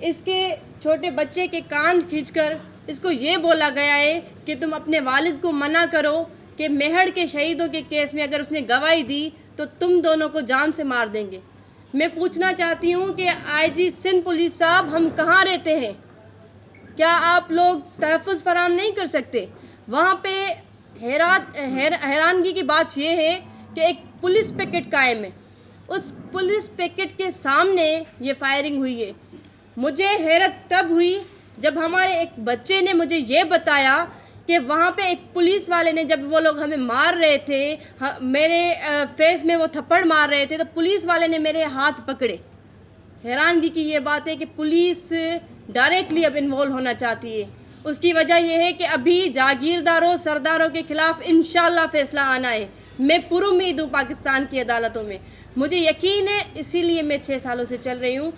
इसके छोटे बच्चे के कान खींचकर इसको ये बोला गया है कि तुम अपने वालिद को मना करो कि मेहर के शहीदों के केस में अगर उसने गवाही दी तो तुम दोनों को जान से मार देंगे। मैं पूछना चाहती हूँ कि आईजी सिंध पुलिस साहब, हम कहाँ रहते हैं? क्या आप लोग तहफ़्फ़ुज़ फराहम नहीं कर सकते? वहाँ पे हैरानगी की बात यह है कि एक पुलिस पिकेट कायम है, उस पुलिस पिकेट के सामने ये फायरिंग हुई है। मुझे हैरत तब हुई जब हमारे एक बच्चे ने मुझे ये बताया कि वहाँ पे एक पुलिस वाले ने, जब वो लोग हमें मार रहे थे, मेरे फेस में वो थप्पड़ मार रहे थे, तो पुलिस वाले ने मेरे हाथ पकड़े। हैरानगी की ये बात है कि पुलिस डायरेक्टली अब इन्वॉल्व होना चाहती है। उसकी वजह यह है कि अभी जागीरदारों, सरदारों के ख़िलाफ़ इंशाअल्लाह फ़ैसला आना है। मैं पुरुम्मीद हूँ पाकिस्तान की अदालतों में, मुझे यकीन है, इसीलिए मैं 6 सालों से चल रही हूँ।